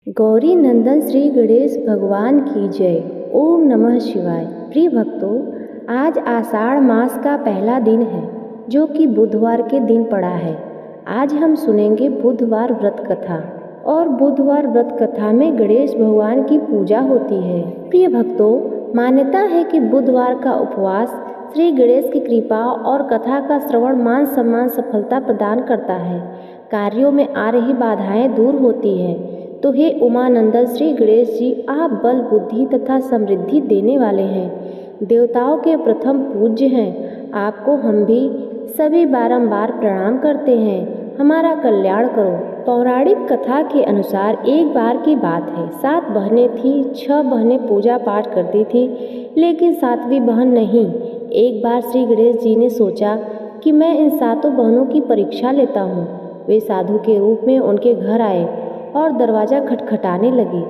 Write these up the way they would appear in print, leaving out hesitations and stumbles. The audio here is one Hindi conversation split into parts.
गौरी नंदन श्री गणेश भगवान की जय। ओम नमः शिवाय। प्रिय भक्तों, आज आषाढ़ मास का पहला दिन है जो कि बुधवार के दिन पड़ा है। आज हम सुनेंगे बुधवार व्रत कथा और बुधवार व्रत कथा में गणेश भगवान की पूजा होती है। प्रिय भक्तों, मान्यता है कि बुधवार का उपवास श्री गणेश की कृपा और कथा का श्रवण मान सम्मान सफलता प्रदान करता है। कार्यों में आ रही बाधाएं दूर होती है। तो हे उमानंदन श्री गणेश जी, आप बल बुद्धि तथा समृद्धि देने वाले हैं, देवताओं के प्रथम पूज्य हैं। आपको हम भी सभी बारंबार प्रणाम करते हैं। हमारा कल्याण करो। पौराणिक कथा के अनुसार एक बार की बात है, 7 बहनें थीं। 6 बहनें पूजा पाठ करती थीं, लेकिन 7वीं बहन नहीं। एक बार श्री गणेश जी ने सोचा कि मैं इन 7 बहनों की परीक्षा लेता हूँ। वे साधु के रूप में उनके घर आए और दरवाज़ा खटखटाने लगे।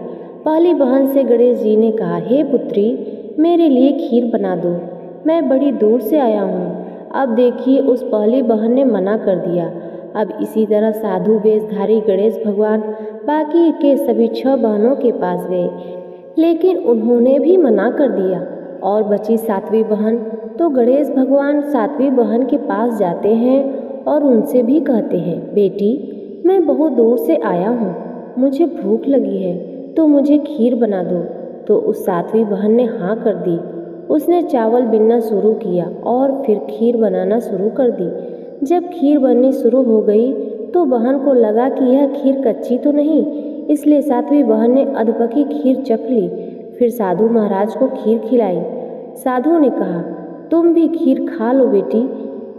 पहली बहन से गणेश जी ने कहा, हे पुत्री, मेरे लिए खीर बना दो, मैं बड़ी दूर से आया हूँ। अब देखिए, उस पहली बहन ने मना कर दिया। अब इसी तरह साधु वेशधारी गणेश भगवान बाकी के सभी 6 बहनों के पास गए, लेकिन उन्होंने भी मना कर दिया। और बची 7वीं बहन, तो गणेश भगवान 7वीं बहन के पास जाते हैं और उनसे भी कहते हैं, बेटी, मैं बहुत दूर से आया हूँ, मुझे भूख लगी है, तो मुझे खीर बना दो। तो उस 7वीं बहन ने हाँ कर दी। उसने चावल बीनना शुरू किया और फिर खीर बनाना शुरू कर दी। जब खीर बननी शुरू हो गई तो बहन को लगा कि यह खीर कच्ची तो नहीं, इसलिए 7वीं बहन ने अधपकी खीर चख ली। फिर साधु महाराज को खीर खिलाई। साधु ने कहा, तुम भी खीर खा लो बेटी।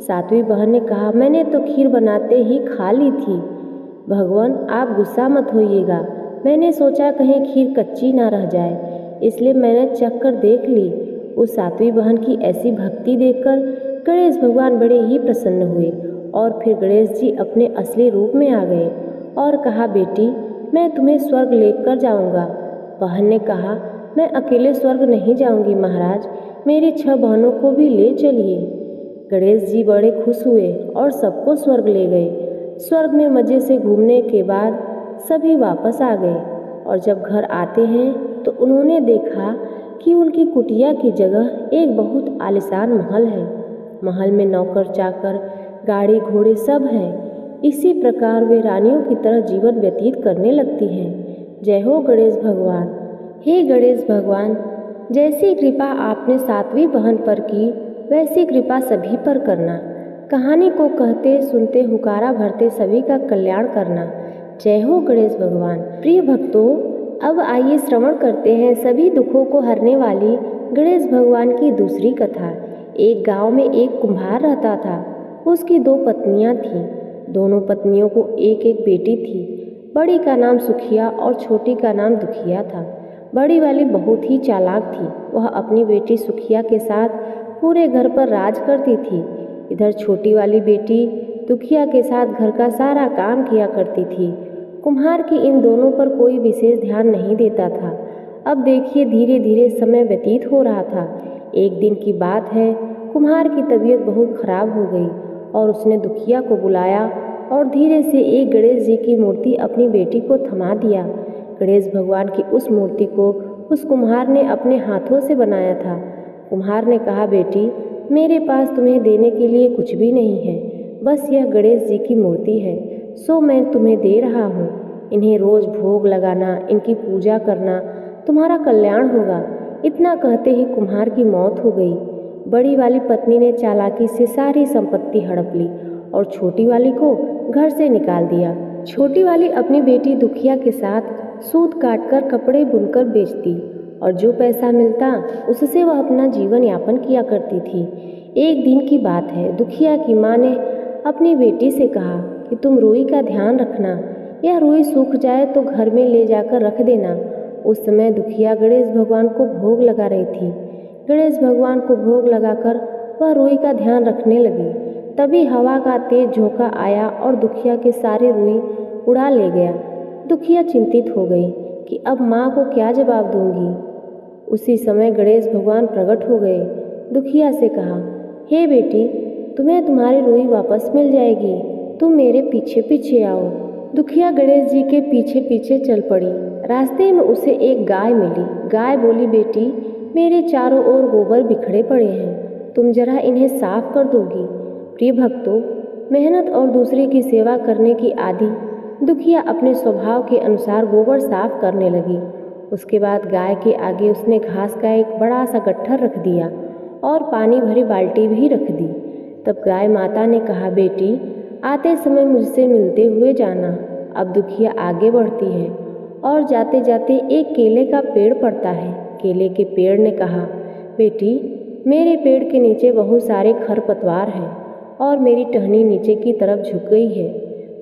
7वीं बहन ने कहा, मैंने तो खीर बनाते ही खा ली थी। भगवान, आप गुस्सा मत होइएगा, मैंने सोचा कहीं खीर कच्ची ना रह जाए, इसलिए मैंने चख कर देख ली। उस 7वीं बहन की ऐसी भक्ति देखकर गणेश भगवान बड़े ही प्रसन्न हुए और फिर गणेश जी अपने असली रूप में आ गए और कहा, बेटी, मैं तुम्हें स्वर्ग लेकर जाऊंगा। बहन ने कहा, मैं अकेले स्वर्ग नहीं जाऊंगी महाराज, मेरी 6 बहनों को भी ले चलिए। गणेश जी बड़े खुश हुए और सबको स्वर्ग ले गए। स्वर्ग में मज़े से घूमने के बाद सभी वापस आ गए और जब घर आते हैं तो उन्होंने देखा कि उनकी कुटिया की जगह एक बहुत आलीशान महल है। महल में नौकर चाकर, गाड़ी घोड़े सब हैं। इसी प्रकार वे रानियों की तरह जीवन व्यतीत करने लगती हैं। जय हो गणेश भगवान। हे गणेश भगवान, जैसी कृपा आपने 7वीं बहन पर की, वैसी कृपा सभी पर करना। कहानी को कहते सुनते हुकारा भरते सभी का कल्याण करना। जय हो गणेश भगवान। प्रिय भक्तों, अब आइए श्रवण करते हैं सभी दुखों को हरने वाली गणेश भगवान की दूसरी कथा। एक गांव में एक कुम्हार रहता था। उसकी 2 पत्नियां थीं। दोनों पत्नियों को एक एक बेटी थी। बड़ी का नाम सुखिया और छोटी का नाम दुखिया था। बड़ी वाली बहुत ही चालाक थी। वह अपनी बेटी सुखिया के साथ पूरे घर पर राज करती थी। इधर छोटी वाली बेटी दुखिया के साथ घर का सारा काम किया करती थी। कुम्हार की इन दोनों पर कोई विशेष ध्यान नहीं देता था। अब देखिए, धीरे धीरे समय व्यतीत हो रहा था। एक दिन की बात है, कुम्हार की तबीयत बहुत खराब हो गई और उसने दुखिया को बुलाया और धीरे से एक गणेश जी की मूर्ति अपनी बेटी को थमा दिया। गणेश भगवान की उस मूर्ति को उस कुम्हार ने अपने हाथों से बनाया था। कुम्हार ने कहा, बेटी, मेरे पास तुम्हें देने के लिए कुछ भी नहीं है, बस यह गणेश जी की मूर्ति है, सो मैं तुम्हें दे रहा हूँ। इन्हें रोज भोग लगाना, इनकी पूजा करना, तुम्हारा कल्याण होगा। इतना कहते ही कुम्हार की मौत हो गई। बड़ी वाली पत्नी ने चालाकी से सारी संपत्ति हड़प ली और छोटी वाली को घर से निकाल दिया। छोटी वाली अपनी बेटी दुखिया के साथ सूत काटकर कपड़े बुनकर बेचती और जो पैसा मिलता उससे वह अपना जीवन यापन किया करती थी। एक दिन की बात है, दुखिया की माँ ने अपनी बेटी से कहा कि तुम रुई का ध्यान रखना, यह रुई सूख जाए तो घर में ले जाकर रख देना। उस समय दुखिया गणेश भगवान को भोग लगा रही थी। गणेश भगवान को भोग लगाकर वह रुई का ध्यान रखने लगी। तभी हवा का तेज झोंका आया और दुखिया के सारे रुई उड़ा ले गया। दुखिया चिंतित हो गई कि अब माँ को क्या जवाब दूंगी। उसी समय गणेश भगवान प्रकट हो गए। दुखिया से कहा, हे बेटी, तुम्हें तुम्हारी रुई वापस मिल जाएगी, तुम मेरे पीछे पीछे आओ। दुखिया गणेश जी के पीछे पीछे चल पड़ी। रास्ते में उसे एक गाय मिली। गाय बोली, बेटी, मेरे चारों ओर गोबर बिखरे पड़े हैं, तुम जरा इन्हें साफ कर दोगी? प्रिय भक्तों, मेहनत और दूसरे की सेवा करने की आदि दुखिया अपने स्वभाव के अनुसार गोबर साफ करने लगी। उसके बाद गाय के आगे उसने घास का एक बड़ा सा गट्ठर रख दिया और पानी भरी बाल्टी भी रख दी। तब गाय माता ने कहा, बेटी, आते समय मुझसे मिलते हुए जाना। अब दुखिया आगे बढ़ती है और जाते जाते एक केले का पेड़ पड़ता है। केले के पेड़ ने कहा, बेटी, मेरे पेड़ के नीचे बहुत सारे खरपतवार हैं और मेरी टहनी नीचे की तरफ झुक गई है,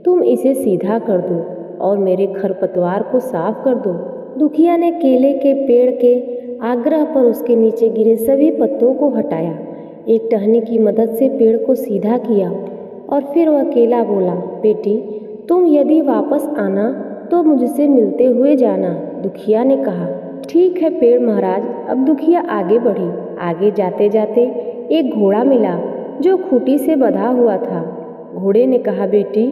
तुम इसे सीधा कर दो और मेरे खरपतवार को साफ कर दो। दुखिया ने केले के पेड़ के आग्रह पर उसके नीचे गिरे सभी पत्तों को हटाया, एक टहनी की मदद से पेड़ को सीधा किया और फिर वह केला बोला, बेटी, तुम यदि वापस आना तो मुझसे मिलते हुए जाना। दुखिया ने कहा, ठीक है पेड़ महाराज। अब दुखिया आगे बढ़ी। आगे जाते जाते एक घोड़ा मिला जो खूंटी से बंधा हुआ था। घोड़े ने कहा, बेटी,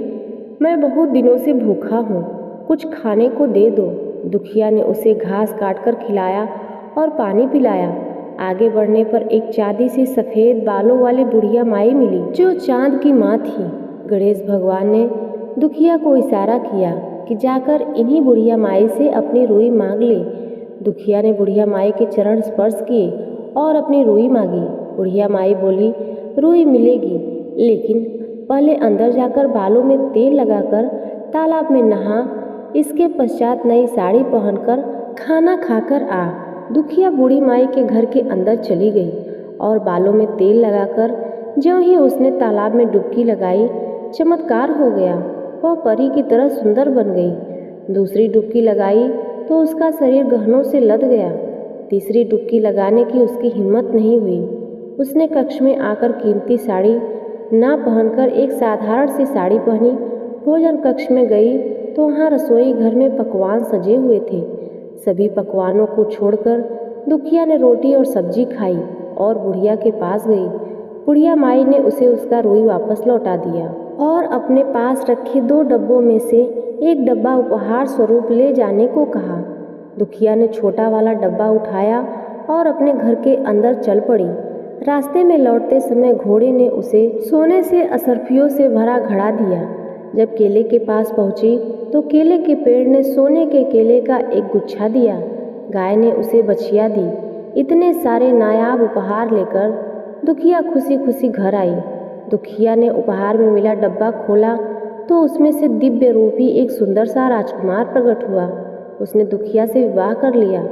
मैं बहुत दिनों से भूखा हूँ, कुछ खाने को दे दो। दुखिया ने उसे घास काटकर खिलाया और पानी पिलाया। आगे बढ़ने पर एक चांदी सी सफ़ेद बालों वाली बुढ़िया माई मिली जो चांद की माँ थी। गणेश भगवान ने दुखिया को इशारा किया कि जाकर इन्हीं बुढ़िया माई से अपनी रुई मांग ले। दुखिया ने बुढ़िया माई के चरण स्पर्श किए और अपनी रुई मांगी। बुढ़िया माई बोली, रुई मिलेगी, लेकिन पहले अंदर जाकर बालों में तेल लगाकर तालाब में नहा, इसके पश्चात नई साड़ी पहनकर खाना खाकर आ। दुखिया बूढ़ी माई के घर के अंदर चली गई और बालों में तेल लगाकर ज्यों ही उसने तालाब में डुबकी लगाई, चमत्कार हो गया, वह परी की तरह सुंदर बन गई। दूसरी डुबकी लगाई तो उसका शरीर गहनों से लद गया। तीसरी डुबकी लगाने की उसकी हिम्मत नहीं हुई। उसने कक्ष में आकर कीमती साड़ी ना पहनकर एक साधारण सी साड़ी पहनी। भोजन कक्ष में गई तो वहाँ रसोई घर में पकवान सजे हुए थे। सभी पकवानों को छोड़कर दुखिया ने रोटी और सब्जी खाई और बुढ़िया के पास गई। बुढ़िया माई ने उसे उसका रुई वापस लौटा दिया और अपने पास रखे 2 डब्बों में से एक डब्बा उपहार स्वरूप ले जाने को कहा। दुखिया ने छोटा वाला डब्बा उठाया और अपने घर के अंदर चल पड़ी। रास्ते में लौटते समय घोड़े ने उसे सोने से असरफियों से भरा घड़ा दिया। जब केले के पास पहुंची तो केले के पेड़ ने सोने के केले का एक गुच्छा दिया। गाय ने उसे बछिया दी। इतने सारे नायाब उपहार लेकर दुखिया खुशी खुशी घर आई। दुखिया ने उपहार में मिला डब्बा खोला तो उसमें से दिव्य रूपी एक सुंदर सा राजकुमार प्रकट हुआ। उसने दुखिया से विवाह कर लिया।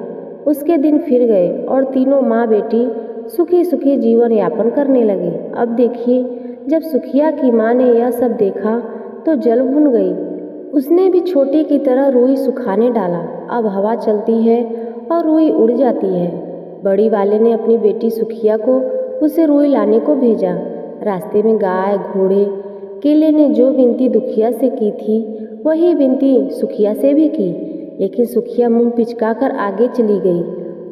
उसके दिन फिर गए और तीनों माँ बेटी सुखी सुखी जीवन यापन करने लगे। अब देखिए, जब सुखिया की माँ ने यह सब देखा तो जल भुन गई। उसने भी छोटी की तरह रुई सुखाने डाला। अब हवा चलती है और रुई उड़ जाती है। बड़ी वाले ने अपनी बेटी सुखिया को उसे रुई लाने को भेजा। रास्ते में गाय, घोड़े, केले ने जो विनती दुखिया से की थी वही विनती सुखिया से भी की, लेकिन सुखिया मुंह पिचकाकर आगे चली गई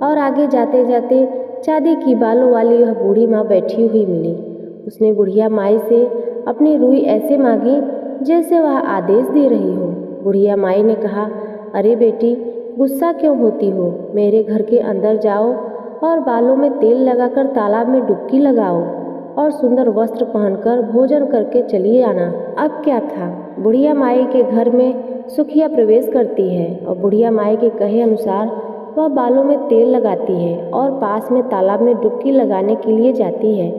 और आगे जाते जाते चांदी की बालों वाली वह बूढ़ी माँ बैठी हुई मिली। उसने बुढ़िया माई से अपनी रुई ऐसे मांगी जैसे वह आदेश दे रही हो। बुढ़िया माई ने कहा, अरे बेटी, गुस्सा क्यों होती हो? मेरे घर के अंदर जाओ और बालों में तेल लगाकर तालाब में डुबकी लगाओ और सुंदर वस्त्र पहनकर भोजन करके चली आना। अब क्या था, बुढ़िया माई के घर में सुखिया प्रवेश करती है और बुढ़िया माई के कहे अनुसार वह बालों में तेल लगाती है और पास में तालाब में डुबकी लगाने के लिए जाती है।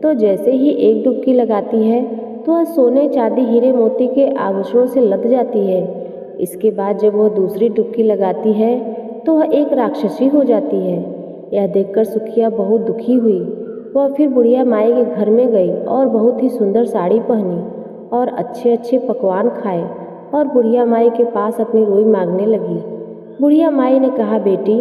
तो जैसे ही एक डुबकी लगाती है तो वह सोने, चांदी, हीरे मोती के आभूषणों से लद जाती है। इसके बाद जब वह दूसरी डुबकी लगाती है तो वह एक राक्षसी हो जाती है। यह देखकर सुखिया बहुत दुखी हुई। वह फिर बुढ़िया माई के घर में गई और बहुत ही सुंदर साड़ी पहनी और अच्छे अच्छे पकवान खाए और बुढ़िया माई के पास अपनी रुई मांगने लगी। बुढ़िया माई ने कहा, बेटी,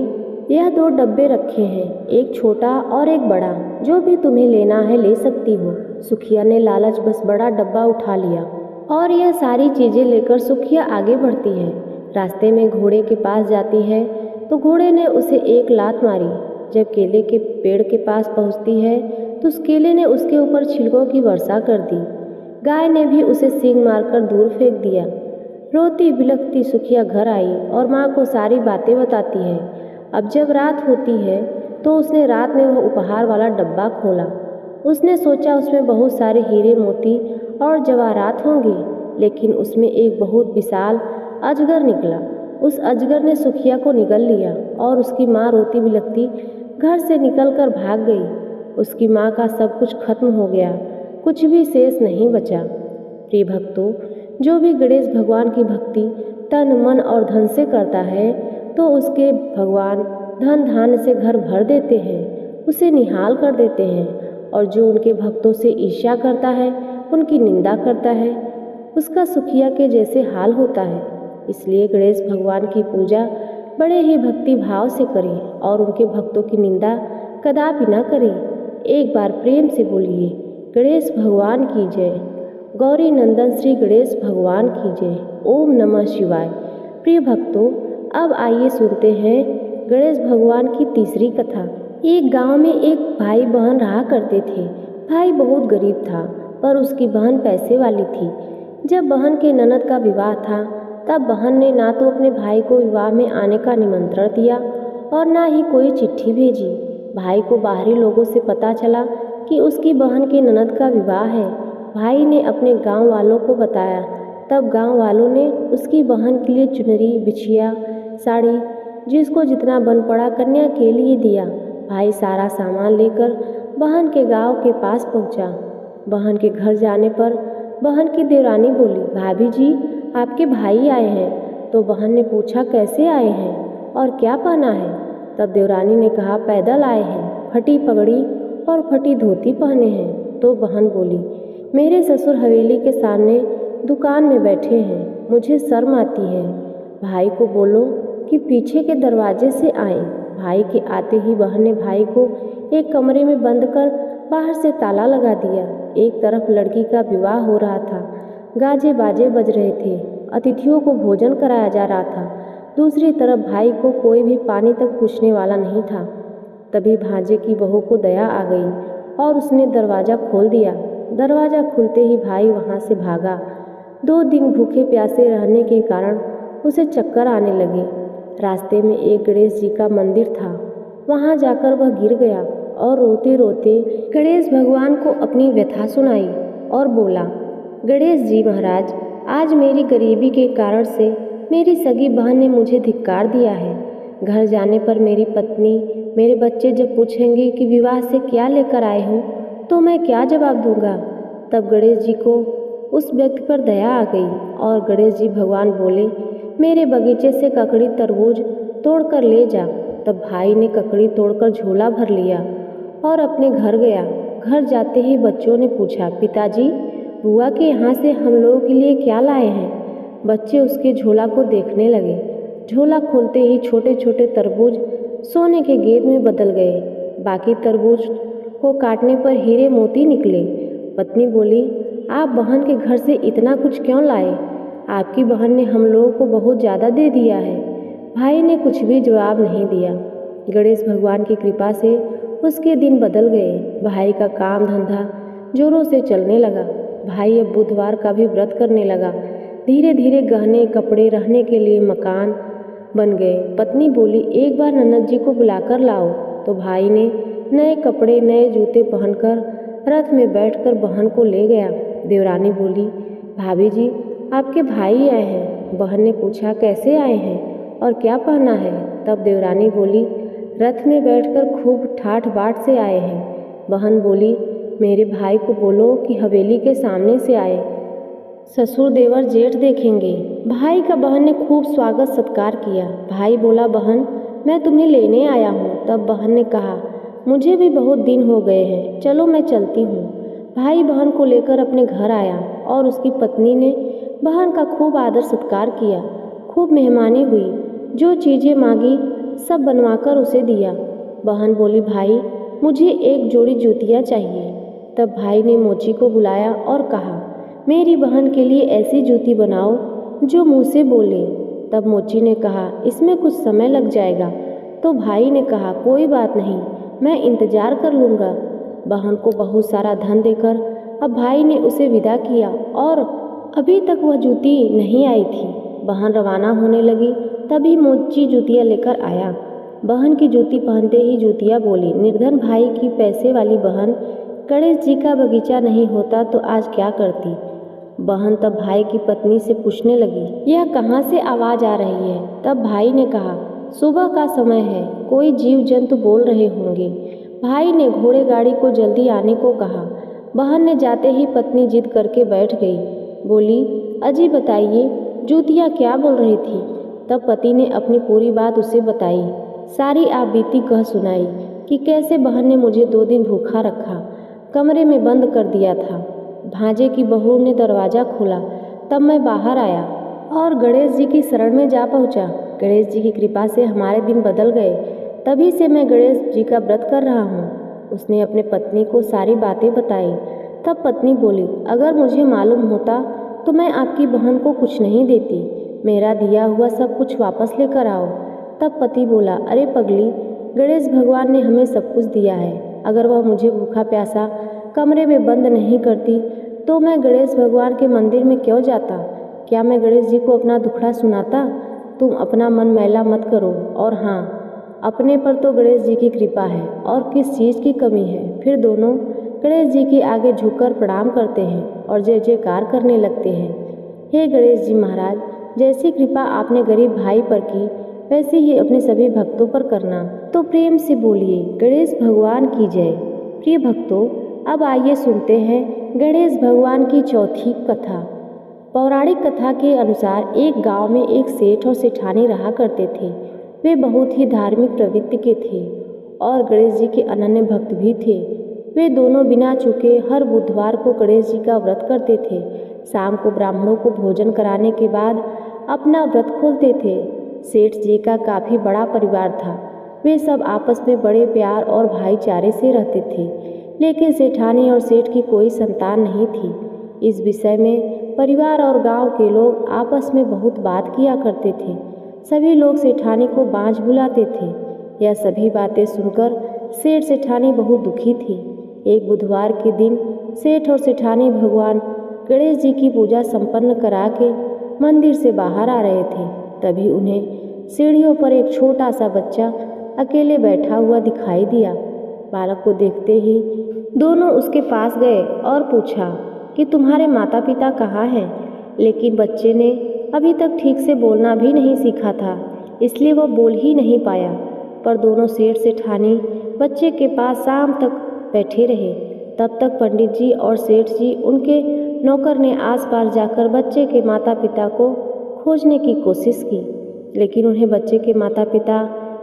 यह 2 डब्बे रखे हैं, एक छोटा और एक बड़ा, जो भी तुम्हें लेना है ले सकती हो। सुखिया ने लालच बस बड़ा डब्बा उठा लिया और यह सारी चीज़ें लेकर सुखिया आगे बढ़ती है। रास्ते में घोड़े के पास जाती है तो घोड़े ने उसे एक लात मारी। जब केले के पेड़ के पास पहुंचती है तो उस केले ने उसके ऊपर छिलकों की वर्षा कर दी। गाय ने भी उसे सींग मारकर दूर फेंक दिया। रोती बिलखती सुखिया घर आई और माँ को सारी बातें बताती है। अब जब रात होती है तो उसने रात में वह उपहार वाला डब्बा खोला। उसने सोचा उसमें बहुत सारे हीरे मोती और जवाहरात होंगे, लेकिन उसमें एक बहुत विशाल अजगर निकला। उस अजगर ने सुखिया को निगल लिया और उसकी माँ रोती बिलखती घर से निकलकर भाग गई। उसकी माँ का सब कुछ खत्म हो गया, कुछ भी शेष नहीं बचा। प्रिय भक्तों, जो भी गणेश भगवान की भक्ति तन मन और धन से करता है तो उसके भगवान धन धान्य से घर भर देते हैं, उसे निहाल कर देते हैं। और जो उनके भक्तों से ईर्ष्या करता है, उनकी निंदा करता है, उसका सुखिया के जैसे हाल होता है। इसलिए गणेश भगवान की पूजा बड़े ही भक्ति भाव से करें और उनके भक्तों की निंदा कदापि न करें। एक बार प्रेम से बोलिए, गणेश भगवान की जय। गौरी नंदन श्री गणेश भगवान की जय। ओम नमः शिवाय। प्रिय भक्तों, अब आइए सुनते हैं गणेश भगवान की तीसरी कथा। एक गांव में एक भाई बहन रहा करते थे। भाई बहुत गरीब था, पर उसकी बहन पैसे वाली थी। जब बहन के ननद का विवाह था, तब बहन ने ना तो अपने भाई को विवाह में आने का निमंत्रण दिया और ना ही कोई चिट्ठी भेजी। भाई को बाहरी लोगों से पता चला कि उसकी बहन के ननद का विवाह है। भाई ने अपने गांव वालों को बताया। तब गांव वालों ने उसकी बहन के लिए चुनरी, बिछिया, साड़ी, जिसको जितना बन पड़ा कन्या के लिए दिया। भाई सारा सामान लेकर बहन के गांव के पास पहुंचा। बहन के घर जाने पर बहन की देवरानी बोली, भाभी जी, आपके भाई आए हैं। तो बहन ने पूछा, कैसे आए हैं और क्या पहना है? तब देवरानी ने कहा, पैदल आए हैं, फटी पगड़ी और फटी धोती पहने हैं। तो बहन बोली, मेरे ससुर हवेली के सामने दुकान में बैठे हैं, मुझे शर्म आती है। भाई को बोलो कि पीछे के दरवाजे से आए। भाई के आते ही बहन ने भाई को एक कमरे में बंद कर बाहर से ताला लगा दिया। एक तरफ लड़की का विवाह हो रहा था, गाजे बाजे बज रहे थे, अतिथियों को भोजन कराया जा रहा था। दूसरी तरफ भाई को कोई भी पानी तक पूछने वाला नहीं था। तभी भांजे की बहू को दया आ गई और उसने दरवाज़ा खोल दिया। दरवाज़ा खुलते ही भाई वहाँ से भागा। 2 दिन भूखे प्यासे रहने के कारण उसे चक्कर आने लगे। रास्ते में एक गणेश जी का मंदिर था, वहाँ जाकर वह गिर गया और रोते रोते गणेश भगवान को अपनी व्यथा सुनाई और बोला, गणेश जी महाराज, आज मेरी गरीबी के कारण से मेरी सगी बहन ने मुझे धिक्कार दिया है। घर जाने पर मेरी पत्नी, मेरे बच्चे जब पूछेंगे कि विवाह से क्या लेकर आए हो, तो मैं क्या जवाब दूंगा? तब गणेश जी को उस व्यक्ति पर दया आ गई और गणेश जी भगवान बोले, मेरे बगीचे से ककड़ी तरबूज तोड़कर ले जा। तब भाई ने ककड़ी तोड़कर झोला भर लिया और अपने घर गया। घर जाते ही बच्चों ने पूछा, पिताजी, बुआ के यहाँ से हम लोगों के लिए क्या लाए हैं? बच्चे उसके झोला को देखने लगे। झोला खोलते ही छोटे छोटे तरबूज सोने के गेंद में बदल गए। बाकी तरबूज को काटने पर हीरे मोती निकले। पत्नी बोली, आप बहन के घर से इतना कुछ क्यों लाए? आपकी बहन ने हम लोगों को बहुत ज़्यादा दे दिया है। भाई ने कुछ भी जवाब नहीं दिया। गणेश भगवान की कृपा से उसके दिन बदल गए। भाई का काम धंधा जोरों से चलने लगा। भाई अब बुधवार का भी व्रत करने लगा। धीरे धीरे गहने, कपड़े, रहने के लिए मकान बन गए। पत्नी बोली, एक बार ननद जी को बुलाकर लाओ। तो भाई ने नए कपड़े, नए जूते पहनकर रथ में बैठकर बहन को ले गया। देवरानी बोली, भाभी जी, आपके भाई आए हैं। बहन ने पूछा, कैसे आए हैं और क्या पहना है? तब देवरानी बोली, रथ में बैठकर खूब ठाठ बाट से आए हैं। बहन बोली, मेरे भाई को बोलो कि हवेली के सामने से आए, ससुर देवर जेठ देखेंगे। भाई का बहन ने खूब स्वागत सत्कार किया। भाई बोला, बहन, मैं तुम्हें लेने आया हूँ। तब बहन ने कहा, मुझे भी बहुत दिन हो गए हैं, चलो मैं चलती हूँ। भाई बहन को लेकर अपने घर आया और उसकी पत्नी ने बहन का खूब आदर सत्कार किया। खूब मेहमानी हुई। जो चीज़ें मांगी सब बनवाकर उसे दिया। बहन बोली, भाई, मुझे एक जोड़ी जूतियाँ चाहिए। तब भाई ने मोची को बुलाया और कहा, मेरी बहन के लिए ऐसी जूती बनाओ जो मुँह से बोले। तब मोची ने कहा, इसमें कुछ समय लग जाएगा। तो भाई ने कहा, कोई बात नहीं, मैं इंतज़ार कर लूँगा। बहन को बहुत सारा धन देकर अब भाई ने उसे विदा किया और अभी तक वह जूती नहीं आई थी। बहन रवाना होने लगी तभी मोची जूतियाँ लेकर आया। बहन की जूती पहनते ही जूतियाँ बोली, निर्धन भाई की पैसे वाली बहन, गणेश जी का बगीचा नहीं होता तो आज क्या करती। बहन तब भाई की पत्नी से पूछने लगी, यह कहाँ से आवाज़ आ रही है। तब भाई ने कहा, सुबह का समय है, कोई जीव जंतु बोल रहे होंगे। भाई ने घोड़े गाड़ी को जल्दी आने को कहा। बहन ने जाते ही पत्नी जिद करके बैठ गई। बोली, अजी बताइए, जूतियाँ क्या बोल रही थी। तब पति ने अपनी पूरी बात उसे बताई, सारी आप बीती कह सुनाई कि कैसे बहन ने मुझे 2 दिन भूखा रखा, कमरे में बंद कर दिया था। भांजे की बहू ने दरवाज़ा खोला, तब मैं बाहर आया और गणेश जी की शरण में जा पहुँचा। गणेश जी की कृपा से हमारे दिन बदल गए, तभी से मैं गणेश जी का व्रत कर रहा हूँ। उसने अपने पत्नी को सारी बातें बताई। तब पत्नी बोली, अगर मुझे मालूम होता तो मैं आपकी बहन को कुछ नहीं देती, मेरा दिया हुआ सब कुछ वापस लेकर आओ। तब पति बोला, अरे पगली, गणेश भगवान ने हमें सब कुछ दिया है, अगर वह मुझे भूखा प्यासा कमरे में बंद नहीं करती तो मैं गणेश भगवान के मंदिर में क्यों जाता। क्या मैं गणेश जी को अपना दुखड़ा सुनाता। तुम अपना मन मैला मत करो, और हाँ, अपने पर तो गणेश जी की कृपा है और किस चीज़ की कमी है। फिर दोनों गणेश जी के आगे झुककर प्रणाम करते हैं और जय जयकार करने लगते हैं। हे गणेश जी महाराज, जैसी कृपा आपने गरीब भाई पर की वैसे ही अपने सभी भक्तों पर करना। तो प्रेम से बोलिए, गणेश भगवान की जय। प्रिय भक्तों, अब आइए सुनते हैं गणेश भगवान की चौथी कथा। पौराणिक कथा के अनुसार एक गांव में एक सेठ और सेठानी रहा करते थे। वे बहुत ही धार्मिक प्रवृत्ति के थे और गणेश जी के अनन्य भक्त भी थे। वे दोनों बिना चूके हर बुधवार को गणेश जी का व्रत करते थे। शाम को ब्राह्मणों को भोजन कराने के बाद अपना व्रत खोलते थे। सेठ जी का काफ़ी बड़ा परिवार था। वे सब आपस में बड़े प्यार और भाईचारे से रहते थे, लेकिन सेठानी और सेठ की कोई संतान नहीं थी। इस विषय में परिवार और गांव के लोग आपस में बहुत बात किया करते थे। सभी लोग सेठानी को बांझ बुलाते थे। यह सभी बातें सुनकर सेठ सेठानी बहुत दुखी थी। एक बुधवार के दिन सेठ और सेठानी भगवान गणेश जी की पूजा संपन्न करा के मंदिर से बाहर आ रहे थे। तभी उन्हें सीढ़ियों पर एक छोटा सा बच्चा अकेले बैठा हुआ दिखाई दिया। बालक को देखते ही दोनों उसके पास गए और पूछा कि तुम्हारे माता पिता कहाँ हैं। लेकिन बच्चे ने अभी तक ठीक से बोलना भी नहीं सीखा था, इसलिए वह बोल ही नहीं पाया। पर दोनों सेठ सेठानी बच्चे के पास शाम तक बैठे रहे। तब तक पंडित जी और सेठ जी उनके नौकर ने आसपास जाकर बच्चे के माता पिता को खोजने की कोशिश की, लेकिन उन्हें बच्चे के माता पिता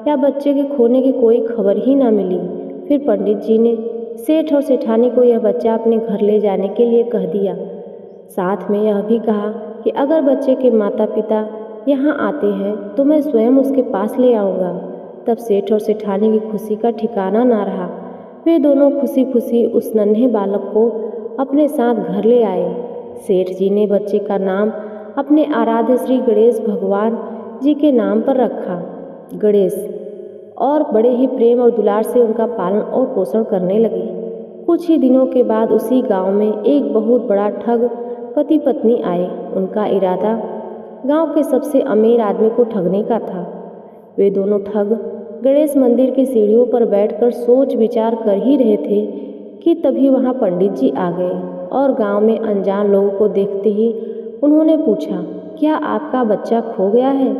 या बच्चे के खोने की कोई खबर ही ना मिली। फिर पंडित जी ने सेठ और सेठानी को यह बच्चा अपने घर ले जाने के लिए कह दिया। साथ में यह भी कहा कि अगर बच्चे के माता पिता यहाँ आते हैं तो मैं स्वयं उसके पास ले आऊँगा। तब सेठ और सेठानी की खुशी का ठिकाना ना रहा। वे दोनों खुशी खुशी उस नन्हे बालक को अपने साथ घर ले आए। सेठ जी ने बच्चे का नाम अपने आराध्य श्री गणेश भगवान जी के नाम पर रखा, गणेश, और बड़े ही प्रेम और दुलार से उनका पालन और पोषण करने लगे। कुछ ही दिनों के बाद उसी गांव में एक बहुत बड़ा ठग पति पत्नी आए। उनका इरादा गांव के सबसे अमीर आदमी को ठगने का था। वे दोनों ठग गणेश मंदिर की सीढ़ियों पर बैठकर सोच विचार कर ही रहे थे कि तभी वहां पंडित जी आ गए और गांव में अनजान लोगों को देखते ही उन्होंने पूछा, क्या आपका बच्चा खो गया है।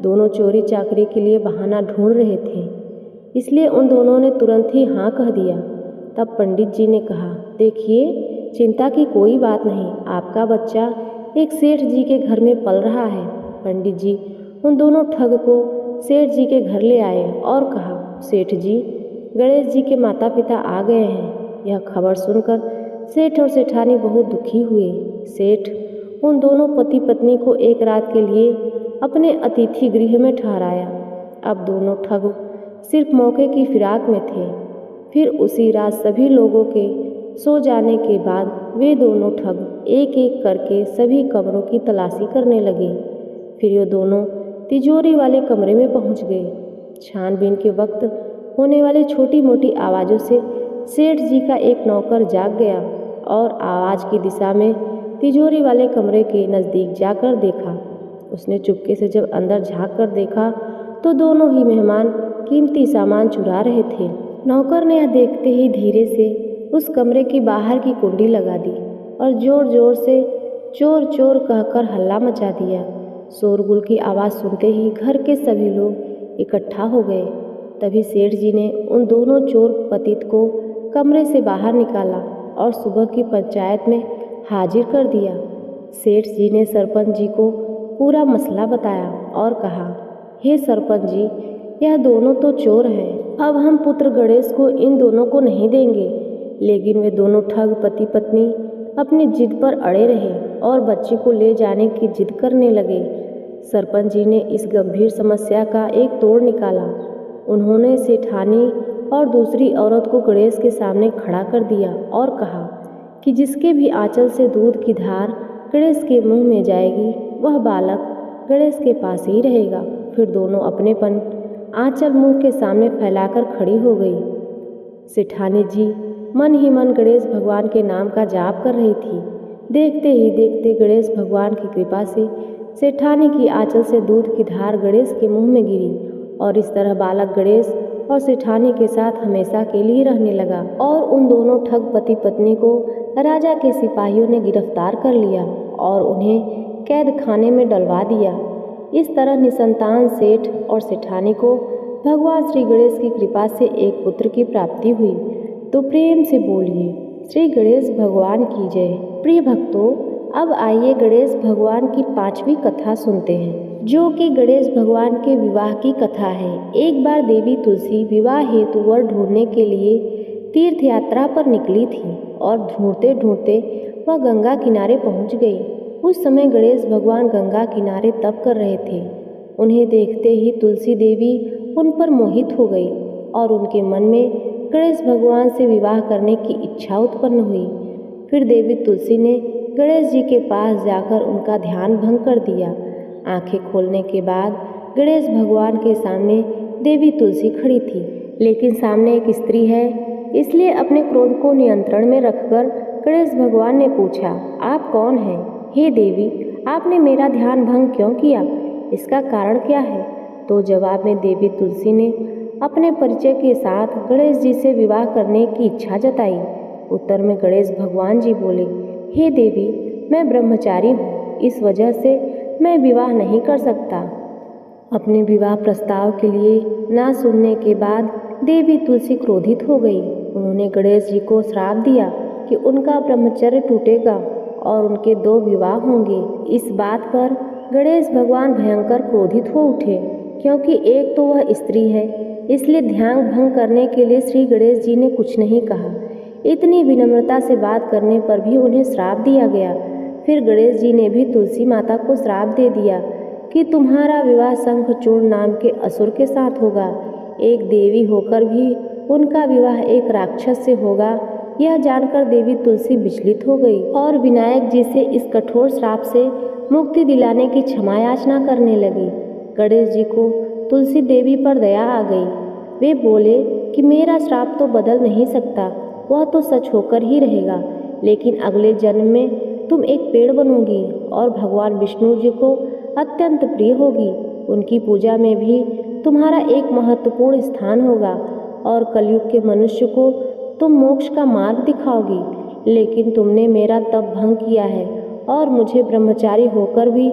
दोनों चोरी चाकरी के लिए बहाना ढूंढ रहे थे, इसलिए उन दोनों ने तुरंत ही हाँ कह दिया। तब पंडित जी ने कहा, देखिए, चिंता की कोई बात नहीं, आपका बच्चा एक सेठ जी के घर में पल रहा है। पंडित जी उन दोनों ठग को सेठ जी के घर ले आए और कहा, सेठ जी, गणेश जी के माता पिता आ गए हैं। यह खबर सुनकर सेठ और सेठानी बहुत दुखी हुए। सेठ उन दोनों पति पत्नी को एक रात के लिए अपने अतिथि गृह में ठहराया। अब दोनों ठग सिर्फ मौके की फिराक में थे। फिर उसी रात सभी लोगों के सो जाने के बाद वे दोनों ठग एक एक करके सभी कमरों की तलाशी करने लगे। फिर ये दोनों तिजोरी वाले कमरे में पहुंच गए। छानबीन के वक्त होने वाली छोटी मोटी आवाज़ों से सेठ जी का एक नौकर जाग गया और आवाज़ की दिशा में तिजोरी वाले कमरे के नज़दीक जाकर देखा उसने चुपके से जब अंदर झांक कर देखा तो दोनों ही मेहमान कीमती सामान चुरा रहे थे। नौकर ने यह देखते ही धीरे से उस कमरे की बाहर की कुंडी लगा दी और जोर जोर से चोर चोर कहकर हल्ला मचा दिया। शोरगुल की आवाज़ सुनते ही घर के सभी लोग इकट्ठा हो गए। तभी सेठ जी ने उन दोनों चोर पतित को कमरे से बाहर निकाला और सुबह की पंचायत में हाजिर कर दिया। सेठ जी ने सरपंच जी को पूरा मसला बताया और कहा, हे सरपंच जी, यह दोनों तो चोर हैं। अब हम पुत्र गणेश को इन दोनों को नहीं देंगे। लेकिन वे दोनों ठग पति पत्नी अपनी जिद पर अड़े रहे और बच्चे को ले जाने की जिद करने लगे। सरपंच जी ने इस गंभीर समस्या का एक तोड़ निकाला। उन्होंने सेठानी और दूसरी औरत को गणेश के सामने खड़ा कर दिया और कहा कि जिसके भी आंचल से दूध की धार गणेश के मुंह में जाएगी वह बालक गणेश के पास ही रहेगा। फिर दोनों अपनेपन आंचल मुंह के सामने फैलाकर खड़ी हो गई। सेठानी जी मन ही मन गणेश भगवान के नाम का जाप कर रही थी। देखते ही देखते गणेश भगवान की कृपा से सेठानी की आंचल से दूध की धार गणेश के मुंह में गिरी और इस तरह बालक गणेश और सेठानी के साथ हमेशा के लिए रहने लगा। और उन दोनों ठग पति पत्नी को राजा के सिपाहियों ने गिरफ्तार कर लिया और उन्हें कैद खाने में डलवा दिया। इस तरह निसंतान सेठ और सेठानी को भगवान श्री गणेश की कृपा से एक पुत्र की प्राप्ति हुई। तो प्रेम से बोलिए श्री गणेश भगवान की जय। प्रिय भक्तों, अब आइए गणेश भगवान की 5वीं कथा सुनते हैं, जो कि गणेश भगवान के विवाह की कथा है। एक बार देवी तुलसी विवाह हेतु वर ढूंढने के लिए तीर्थ यात्रा पर निकली थी और ढूंढते ढूंढते वह गंगा किनारे पहुंच गई। उस समय गणेश भगवान गंगा किनारे तप कर रहे थे। उन्हें देखते ही तुलसी देवी उन पर मोहित हो गई और उनके मन में गणेश भगवान से विवाह करने की इच्छा उत्पन्न हुई। फिर देवी तुलसी ने गणेश जी के पास जाकर उनका ध्यान भंग कर दिया। आंखें खोलने के बाद गणेश भगवान के सामने देवी तुलसी खड़ी थी, लेकिन सामने एक स्त्री है, इसलिए अपने क्रोध को नियंत्रण में रखकर गणेश भगवान ने पूछा, आप कौन हैं? हे देवी, आपने मेरा ध्यान भंग क्यों किया? इसका कारण क्या है? तो जवाब में देवी तुलसी ने अपने परिचय के साथ गणेश जी से विवाह करने की इच्छा जताई। उत्तर में गणेश भगवान जी बोले, हे देवी, मैं ब्रह्मचारी हूँ, इस वजह से मैं विवाह नहीं कर सकता। अपने विवाह प्रस्ताव के लिए ना सुनने के बाद देवी तुलसी क्रोधित हो गई। उन्होंने गणेश जी को श्राप दिया कि उनका ब्रह्मचर्य टूटेगा और उनके 2 विवाह होंगे। इस बात पर गणेश भगवान भयंकर क्रोधित हो उठे, क्योंकि एक तो वह स्त्री है, इसलिए ध्यान भंग करने के लिए श्री गणेश जी ने कुछ नहीं कहा। इतनी विनम्रता से बात करने पर भी उन्हें श्राप दिया गया। फिर गणेश जी ने भी तुलसी माता को श्राप दे दिया कि तुम्हारा विवाह शंखचूड़ नाम के असुर के साथ होगा। एक देवी होकर भी उनका विवाह एक राक्षस से होगा। यह जानकर देवी तुलसी विचलित हो गई और विनायक जी से इस कठोर श्राप से मुक्ति दिलाने की क्षमा याचना करने लगी। गणेश जी को तुलसी देवी पर दया आ गई। वे बोले कि मेरा श्राप तो बदल नहीं सकता, वह तो सच होकर ही रहेगा, लेकिन अगले जन्म में तुम एक पेड़ बनोगी और भगवान विष्णु जी को अत्यंत प्रिय होगी। उनकी पूजा में भी तुम्हारा एक महत्वपूर्ण स्थान होगा और कलयुग के मनुष्य को तुम मोक्ष का मार्ग दिखाओगी। लेकिन तुमने मेरा तप भंग किया है और मुझे ब्रह्मचारी होकर भी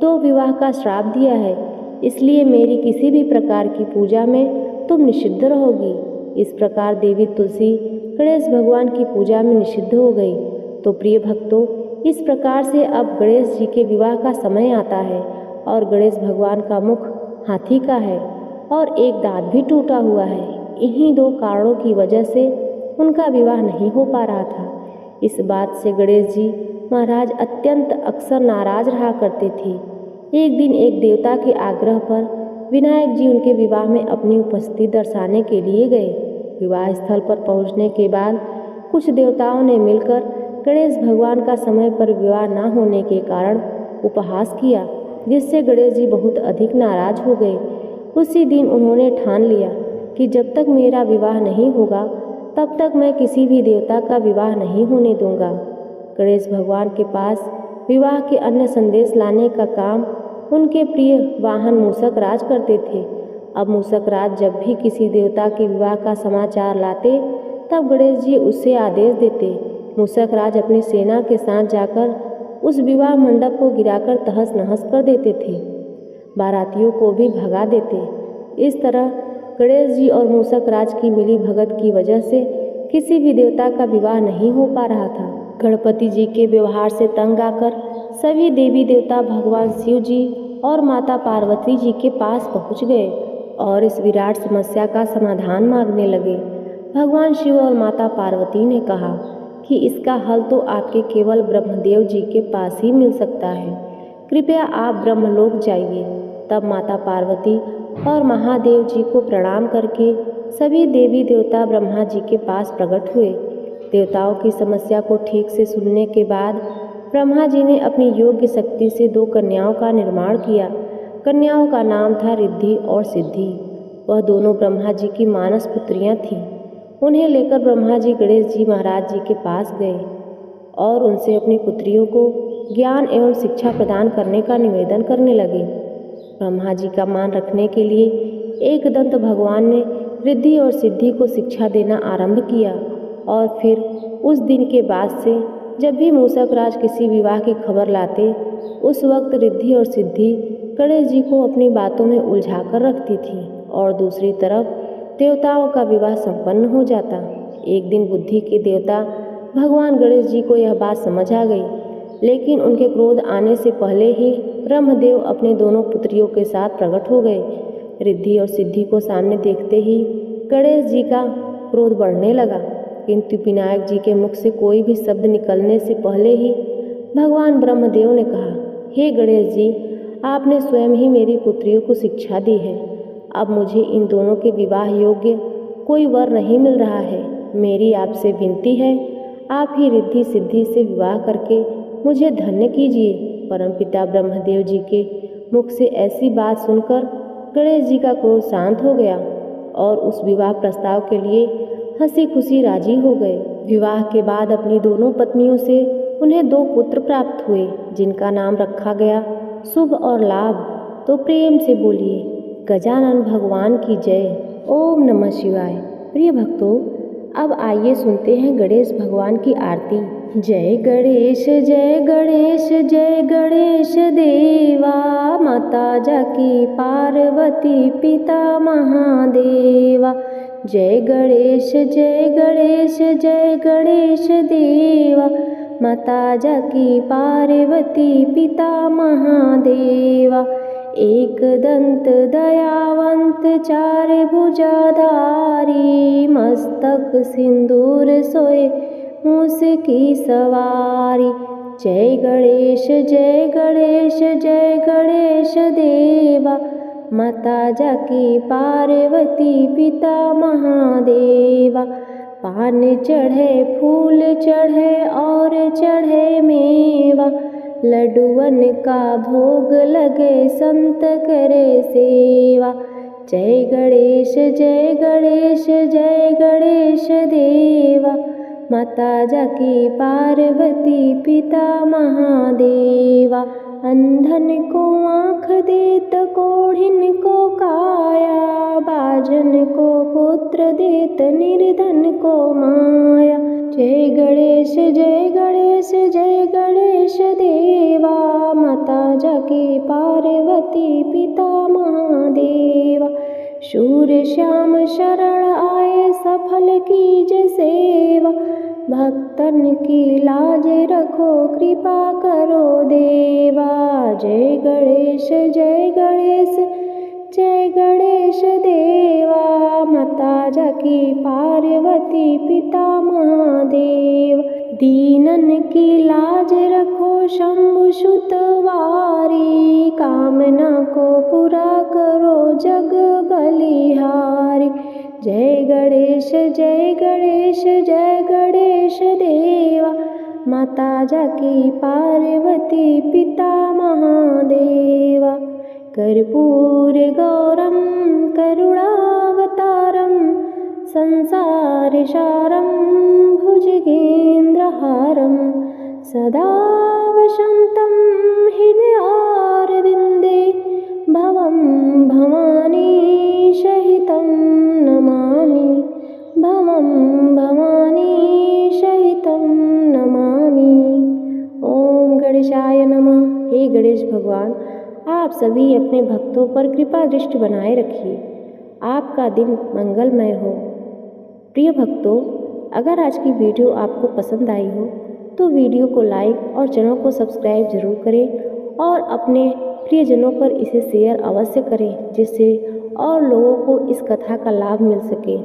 2 विवाह का श्राप दिया है, इसलिए मेरी किसी भी प्रकार की पूजा में तुम निषिद्ध रहोगी। इस प्रकार देवी तुलसी गणेश भगवान की पूजा में निषिद्ध हो गई। तो प्रिय भक्तों, इस प्रकार से अब गणेश जी के विवाह का समय आता है और गणेश भगवान का मुख हाथी का है और एक दांत भी टूटा हुआ है। इन्हीं 2 कारणों की वजह से उनका विवाह नहीं हो पा रहा था। इस बात से गणेश जी महाराज अत्यंत अक्सर नाराज रहा करते थे। एक दिन एक देवता के आग्रह पर विनायक जी उनके विवाह में अपनी उपस्थिति दर्शाने के लिए गए। विवाह स्थल पर पहुंचने के बाद कुछ देवताओं ने मिलकर गणेश भगवान का समय पर विवाह न होने के कारण उपहास किया, जिससे गणेश जी बहुत अधिक नाराज हो गए। उसी दिन उन्होंने ठान लिया कि जब तक मेरा विवाह नहीं होगा तब तक मैं किसी भी देवता का विवाह नहीं होने दूंगा। गणेश भगवान के पास विवाह के अन्य संदेश लाने का काम उनके प्रिय वाहन मूषक राज करते थे। अब मूषक राज जब भी किसी देवता के विवाह का समाचार लाते तब गणेश जी उससे आदेश देते। मूषक राज अपनी सेना के साथ जाकर उस विवाह मंडप को गिराकर तहस नहस कर देते थे, बारातियों को भी भगा देते। इस तरह गणेश जी और मूषक राज की मिली भगत की वजह से किसी भी देवता का विवाह नहीं हो पा रहा था। गणपति जी के व्यवहार से तंग आकर सभी देवी देवता भगवान शिव जी और माता पार्वती जी के पास पहुंच गए और इस विराट समस्या का समाधान मांगने लगे। भगवान शिव और माता पार्वती ने कहा कि इसका हल तो आपके केवल ब्रह्मदेव जी के पास ही मिल सकता है, कृपया आप ब्रह्मलोक जाइए। तब माता पार्वती और महादेव जी को प्रणाम करके सभी देवी देवता ब्रह्मा जी के पास प्रकट हुए। देवताओं की समस्या को ठीक से सुनने के बाद ब्रह्मा जी ने अपनी योग्य शक्ति से 2 कन्याओं का निर्माण किया। कन्याओं का नाम था रिद्धि और सिद्धि। वह दोनों ब्रह्मा जी की मानस पुत्रियां थीं। उन्हें लेकर ब्रह्मा जी गणेश जी महाराज जी के पास गए और उनसे अपनी पुत्रियों को ज्ञान एवं शिक्षा प्रदान करने का निवेदन करने लगे। ब्रह्मा जी का मान रखने के लिए एकदंत भगवान ने रिद्धि और सिद्धि को शिक्षा देना आरंभ किया और फिर उस दिन के बाद से जब भी मूषक राज किसी विवाह की खबर लाते उस वक्त रिद्धि और सिद्धि गणेश जी को अपनी बातों में उलझा कर रखती थी और दूसरी तरफ देवताओं का विवाह संपन्न हो जाता। एक दिन बुद्धि के देवता भगवान गणेश जी को यह बात समझ आ गई, लेकिन उनके क्रोध आने से पहले ही ब्रह्मदेव अपने दोनों पुत्रियों के साथ प्रकट हो गए। रिद्धि और सिद्धि को सामने देखते ही गणेश जी का क्रोध बढ़ने लगा, किंतु विनायक जी के मुख से कोई भी शब्द निकलने से पहले ही भगवान ब्रह्मदेव ने कहा, हे गणेश जी, आपने स्वयं ही मेरी पुत्रियों को शिक्षा दी है। अब मुझे इन दोनों के विवाह योग्य कोई वर नहीं मिल रहा है। मेरी आपसे विनती है, आप ही रिद्धि सिद्धि से विवाह करके मुझे धन्य कीजिए। परमपिता ब्रह्मदेव जी के मुख से ऐसी बात सुनकर गणेश जी का क्रोध शांत हो गया और उस विवाह प्रस्ताव के लिए हंसी खुशी राजी हो गए। विवाह के बाद अपनी दोनों पत्नियों से उन्हें 2 पुत्र प्राप्त हुए, जिनका नाम रखा गया शुभ और लाभ। तो प्रेम से बोलिए गजानन भगवान की जय। ओम नमः शिवाय। प्रिय भक्तों, अब आइए सुनते हैं गणेश भगवान की आरती। जय गणेश जय गणेश जय गणेश देवा, माता जाकी पार्वती पिता महादेवा। जय गणेश जय गणेश जय गणेश देवा, माता जाकी पार्वती पिता महादेवा। एक दंत दयावंत 4 भुजाधारी, मस्तक सिंदूर सोए मूस की सवारी। जय गणेश जय गणेश जय गणेश देवा, माता जाकी पार्वती पिता महादेवा। पान चढ़े फूल चढ़े और चढ़े मेवा, लड्डुअन का भोग लगे संत करे सेवा। जय गणेश जय गणेश जय गणेश देवा, माता जाकी पार्वती पिता महादेवा। अंधन को आँख देत कोढ़िन को काया, बाजन को पुत्र देत निर्धन को माया। जय गणेश जय गणेश जय गणेश देवा, माता जाकी पार्वती पिता महादेवा। शूर श्याम शरण आए सफल कीज सेवा, भक्तन की लाज रखो कृपा करो देवा। जय गणेश जय गणेश जय गणेश देवा, माता जाकी पार्वती पिता महादेव। दीनन की लाज रखो शंभु सुतवारी, कामना को पूरा करो जग बलिहारी। जय गणेश जय गणेश जय गणेश देवा, माता जाकी पार्वती पिता महादेवा। कर्पूर गौरम करुणावतारम, संसारसारं भुजगेन्द्रहारं, सदा वसन्तं हृदयारविन्दे भवं भवानी सहितं नमामि, भवं भवानी सहितं नमामि। ओम गणेशाय नमः। हे गणेश भगवान, आप सभी अपने भक्तों पर कृपा दृष्टि बनाए रखिए। आपका दिन मंगलमय हो। प्रिय भक्तों, अगर आज की वीडियो आपको पसंद आई हो तो वीडियो को लाइक और चैनल को सब्सक्राइब जरूर करें और अपने प्रियजनों पर इसे शेयर अवश्य करें, जिससे और लोगों को इस कथा का लाभ मिल सके।